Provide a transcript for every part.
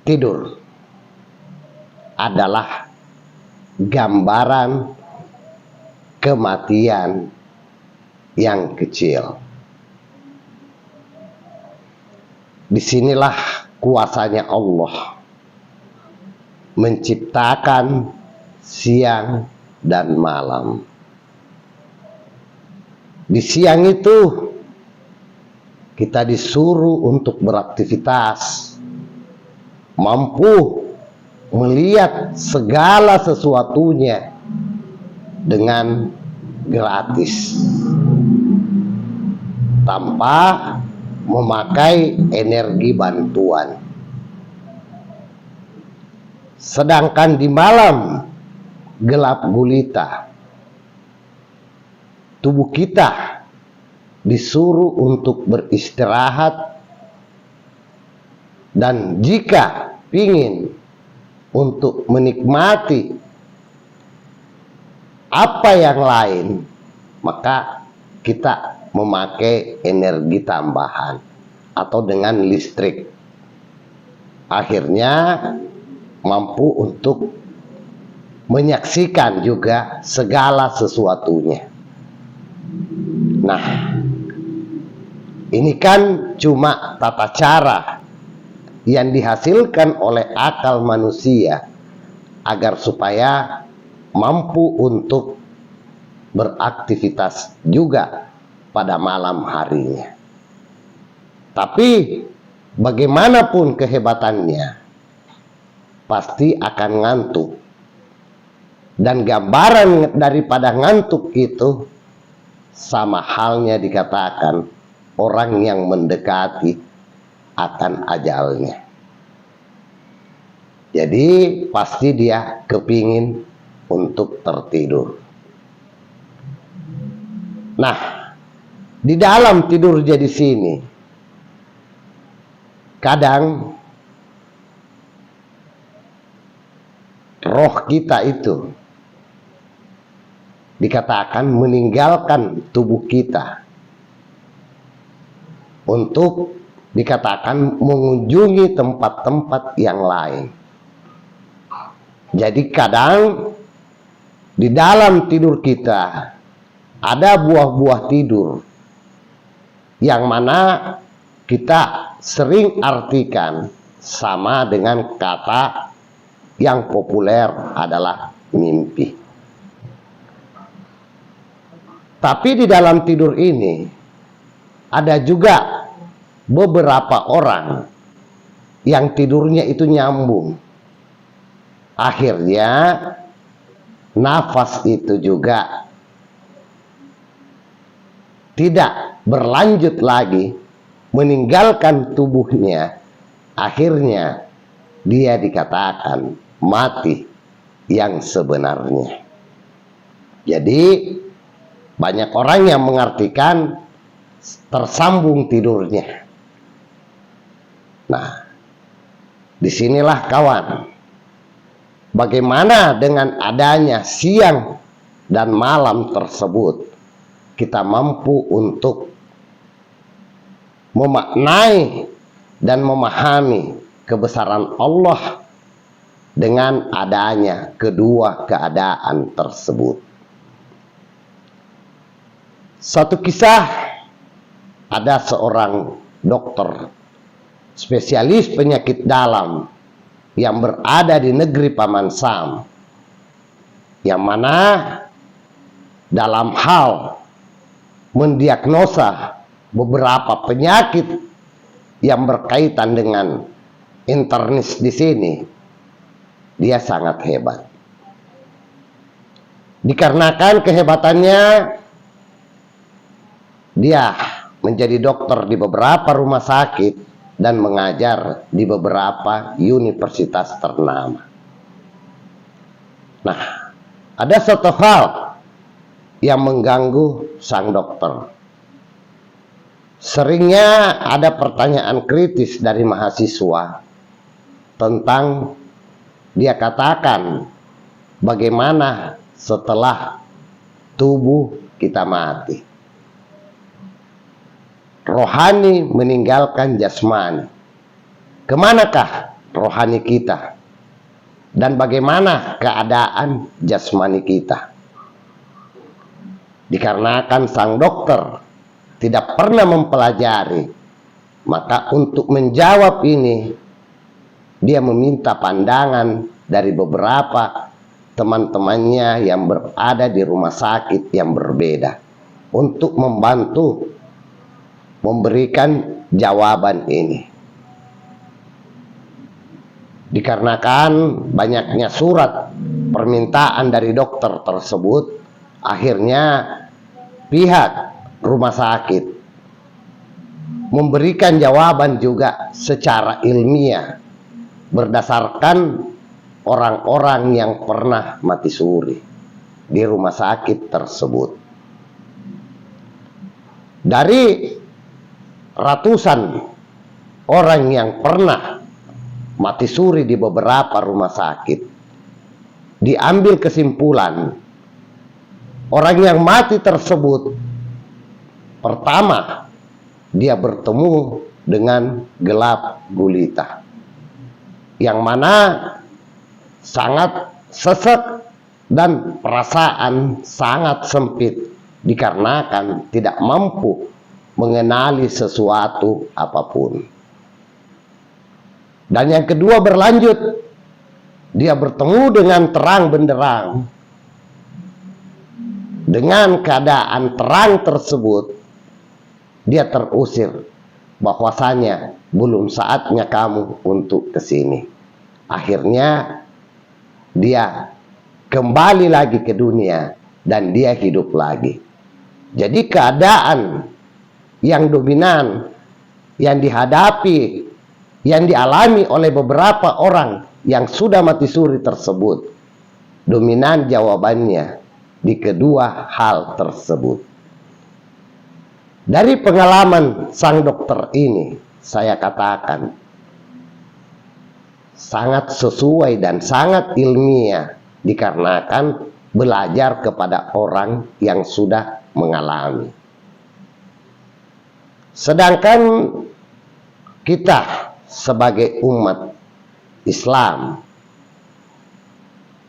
tidur adalah gambaran kematian yang kecil. Disinilah kuasanya Allah menciptakan siang dan malam. Di siang itu kita disuruh untuk beraktivitas, mampu melihat segala sesuatunya dengan gratis tanpa memakai energi bantuan. Sedangkan di malam gelap gulita, tubuh kita disuruh untuk beristirahat, dan jika ingin untuk menikmati apa yang lain, maka kita memakai energi tambahan atau dengan listrik. Akhirnya mampu untuk menyaksikan juga segala sesuatunya. Nah, ini kan cuma tata cara yang dihasilkan oleh akal manusia agar supaya mampu untuk beraktivitas juga pada malam harinya. Tapi bagaimanapun kehebatannya, pasti akan ngantuk. Dan gambaran daripada ngantuk itu sama halnya dikatakan orang yang mendekati akan ajalnya. Jadi pasti dia kepingin untuk tertidur. Nah, di dalam tidur jadi sini, kadang roh kita itu dikatakan meninggalkan tubuh kita untuk dikatakan mengunjungi tempat-tempat yang lain. Jadi kadang di dalam tidur kita ada buah-buah tidur yang mana kita sering artikan sama dengan kata yang populer adalah mimpi. Tapi di dalam tidur ini ada juga beberapa orang yang tidurnya itu nyambung. Akhirnya nafas itu juga tidak berlanjut lagi, meninggalkan tubuhnya. Akhirnya dia dikatakan mati yang sebenarnya. Jadi banyak orang yang mengartikan tersambung tidurnya. Nah, disinilah kawan, bagaimana dengan adanya siang dan malam tersebut, kita mampu untuk memaknai dan memahami kebesaran Allah dengan adanya kedua keadaan tersebut. Satu kisah, ada seorang dokter spesialis penyakit dalam yang berada di negeri Paman Sam, yang mana dalam hal mendiagnosa beberapa penyakit yang berkaitan dengan internis di sini, dia sangat hebat. Dikarenakan kehebatannya, dia menjadi dokter di beberapa rumah sakit dan mengajar di beberapa universitas ternama. Nah, ada satu hal yang mengganggu sang dokter. Seringnya ada pertanyaan kritis dari mahasiswa tentang, dia katakan, bagaimana setelah tubuh kita mati. Rohani meninggalkan jasmani. Kemanakah rohani kita dan bagaimana keadaan jasmani kita. Dikarenakan sang dokter tidak pernah mempelajari, maka untuk menjawab ini dia meminta pandangan dari beberapa teman-temannya yang berada di rumah sakit yang berbeda untuk membantu memberikan jawaban ini. Dikarenakan banyaknya surat permintaan dari dokter tersebut, akhirnya pihak rumah sakit memberikan jawaban juga secara ilmiah berdasarkan orang-orang yang pernah mati suri di rumah sakit tersebut. Dari ratusan orang yang pernah mati suri di beberapa rumah sakit, diambil kesimpulan orang yang mati tersebut, pertama dia bertemu dengan gelap gulita, yang mana sangat sesek dan perasaan sangat sempit dikarenakan tidak mampu mengenali sesuatu apapun. Dan yang kedua berlanjut, dia bertemu dengan terang benderang. Dengan keadaan terang tersebut, dia terusir bahwasanya belum saatnya kamu untuk kesini. Akhirnya dia kembali lagi ke dunia dan dia hidup lagi. Jadi keadaan yang dominan, yang dihadapi, yang dialami oleh beberapa orang yang sudah mati suri tersebut, dominan jawabannya di kedua hal tersebut. Dari pengalaman sang dokter ini, saya katakan sangat sesuai dan sangat ilmiah dikarenakan belajar kepada orang yang sudah mengalami. Sedangkan kita sebagai umat Islam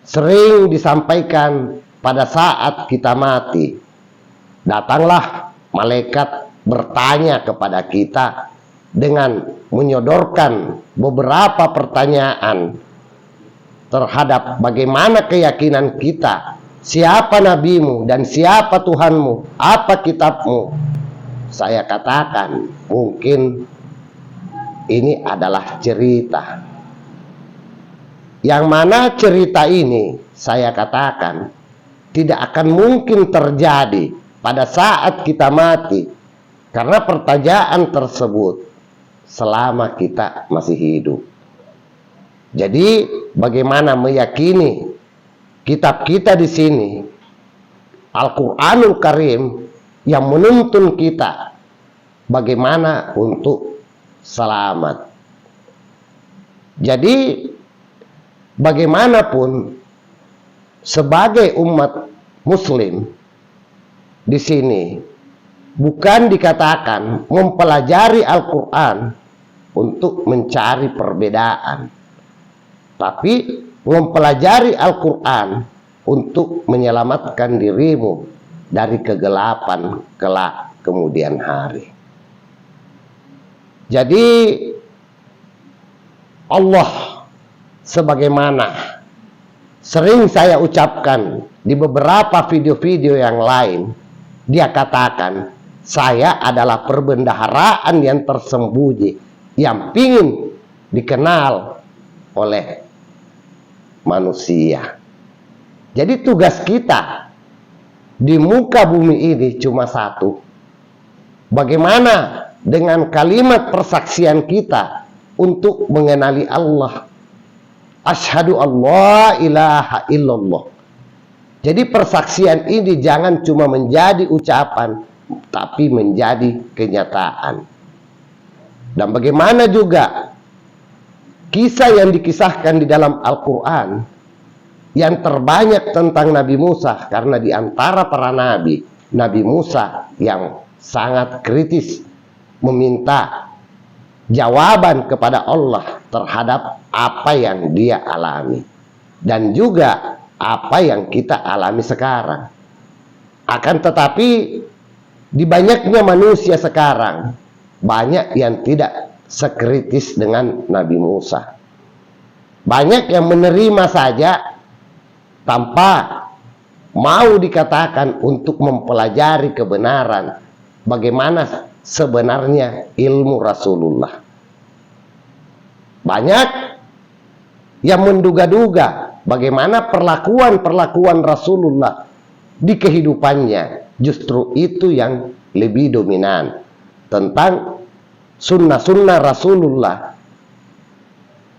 sering disampaikan pada saat kita mati, datanglah malaikat bertanya kepada kita dengan menyodorkan beberapa pertanyaan terhadap bagaimana keyakinan kita, siapa nabimu dan siapa Tuhanmu, apa kitabmu. Saya katakan mungkin ini adalah cerita, yang mana cerita ini saya katakan tidak akan mungkin terjadi pada saat kita mati, karena pertanyaan tersebut selama kita masih hidup. Jadi bagaimana meyakini kitab kita di sini, Al-Qur'anul Karim, yang menuntun kita bagaimana untuk selamat. Jadi bagaimanapun sebagai umat muslim di sini bukan dikatakan mempelajari Al-Qur'an untuk mencari perbedaan, tapi mempelajari Al-Qur'an untuk menyelamatkan dirimu dari kegelapan kelak kemudian hari. Jadi Allah, sebagaimana sering saya ucapkan di beberapa video-video yang lain, dia katakan, saya adalah perbendaharaan yang tersembunyi, yang ingin dikenal oleh manusia. Jadi tugas kita di muka bumi ini cuma satu. Bagaimana dengan kalimat persaksian kita untuk mengenali Allah. Asyhadu alla ilaha illallah. Jadi persaksian ini jangan cuma menjadi ucapan, tapi menjadi kenyataan. Dan bagaimana juga kisah yang dikisahkan di dalam Al-Quran, yang terbanyak tentang Nabi Musa, karena di antara para nabi, Nabi Musa yang sangat kritis meminta jawaban kepada Allah terhadap apa yang dia alami dan juga apa yang kita alami sekarang. Akan tetapi di banyaknya manusia sekarang, banyak yang tidak sekritis dengan Nabi Musa. Banyak yang menerima saja tanpa mau dikatakan untuk mempelajari kebenaran bagaimana sebenarnya ilmu Rasulullah. Banyak yang menduga-duga bagaimana perlakuan Rasulullah di kehidupannya. Justru itu yang lebih dominan tentang sunnah-sunnah Rasulullah,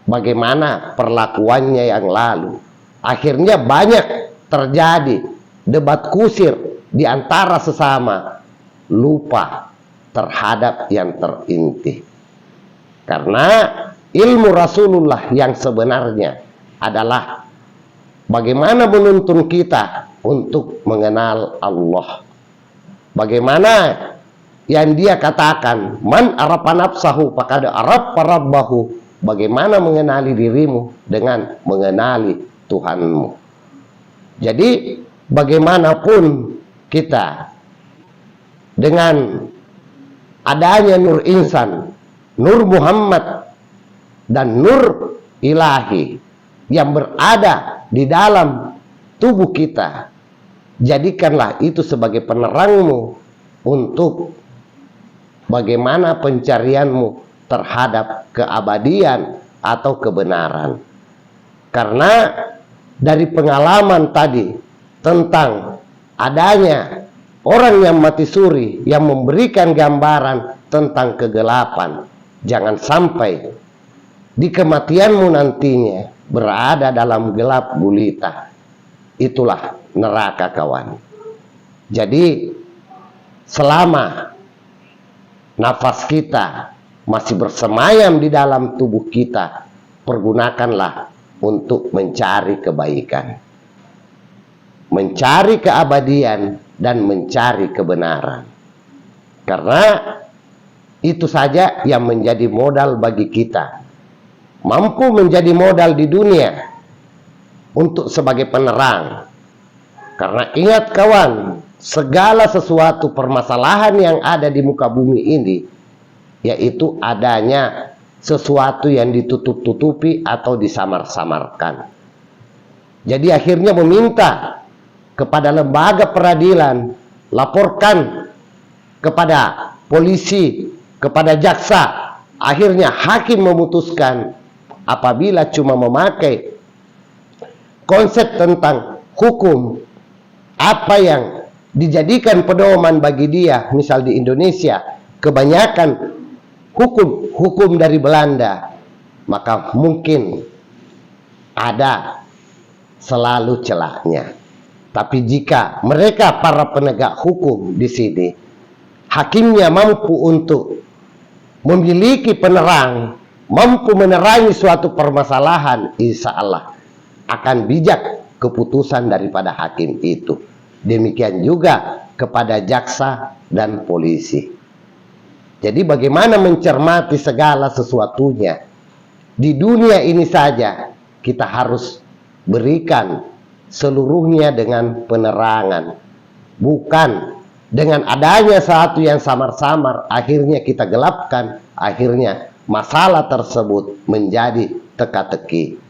bagaimana perlakuannya yang lalu. Akhirnya banyak terjadi debat kusir di antara sesama, lupa terhadap yang terinti. Karena ilmu Rasulullah yang sebenarnya adalah bagaimana menuntun kita untuk mengenal Allah. Bagaimana yang dia katakan, man arafa nafsahu faqad arafa rabbahu. Bagaimana mengenali dirimu dengan mengenali Tuhanmu. Jadi bagaimanapun kita, dengan adanya Nur Insan, Nur Muhammad, dan Nur Ilahi yang berada di dalam tubuh kita, jadikanlah itu sebagai penerangmu untuk bagaimana pencarianmu terhadap keabadian atau kebenaran. Karena dari pengalaman tadi tentang adanya orang yang mati suri yang memberikan gambaran tentang kegelapan, jangan sampai di kematianmu nantinya berada dalam gelap gulita. Itulah neraka, kawan. Jadi selama nafas kita masih bersemayam di dalam tubuh kita, pergunakanlah untuk mencari kebaikan, mencari keabadian, dan mencari kebenaran. Karena itu saja yang menjadi modal bagi kita, mampu menjadi modal di dunia untuk sebagai penerang. Karena ingat kawan, segala sesuatu permasalahan yang ada di muka bumi ini, yaitu adanya sesuatu yang ditutup-tutupi atau disamar-samarkan. Jadi akhirnya meminta kepada lembaga peradilan, laporkan kepada polisi, kepada jaksa. Akhirnya hakim memutuskan apabila cuma memakai konsep tentang hukum, apa yang dijadikan pedoman bagi dia, misal di Indonesia kebanyakan hukum dari Belanda, maka mungkin ada selalu celahnya. Tapi jika mereka para penegak hukum di sini, hakimnya mampu untuk memiliki penerang, mampu menerangi suatu permasalahan, insya Allah akan bijak keputusan daripada hakim itu. Demikian juga kepada jaksa dan polisi. Jadi bagaimana mencermati segala sesuatunya di dunia ini saja, kita harus berikan seluruhnya dengan penerangan, bukan dengan adanya satu yang samar-samar akhirnya kita gelapkan, akhirnya masalah tersebut menjadi teka-teki.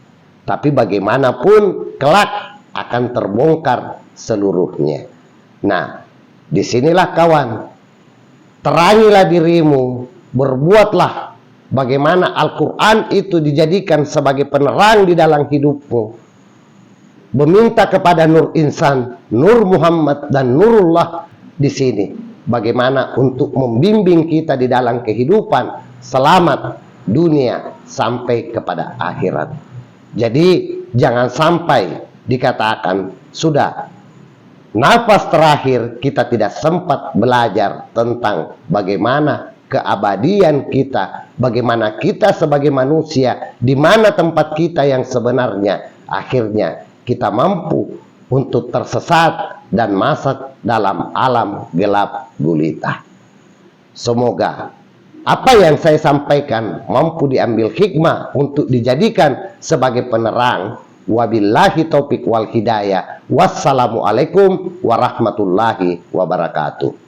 Tapi bagaimanapun kelak akan terbongkar seluruhnya. Nah, disinilah kawan, terangilah dirimu, berbuatlah bagaimana Al-Quran itu dijadikan sebagai penerang di dalam hidupmu. Meminta kepada Nur Insan, Nur Muhammad, dan Nurullah di sini, bagaimana untuk membimbing kita di dalam kehidupan selamat dunia sampai kepada akhirat. Jadi jangan sampai dikatakan sudah nafas terakhir kita tidak sempat belajar tentang bagaimana keabadian kita, bagaimana kita sebagai manusia, di mana tempat kita yang sebenarnya. Akhirnya kita mampu untuk tersesat dan masuk dalam alam gelap gulita. Semoga apa yang saya sampaikan mampu diambil hikmah untuk dijadikan sebagai penerang. Wabillahi taufik wal hidayah. Wassalamualaikum warahmatullahi wabarakatuh.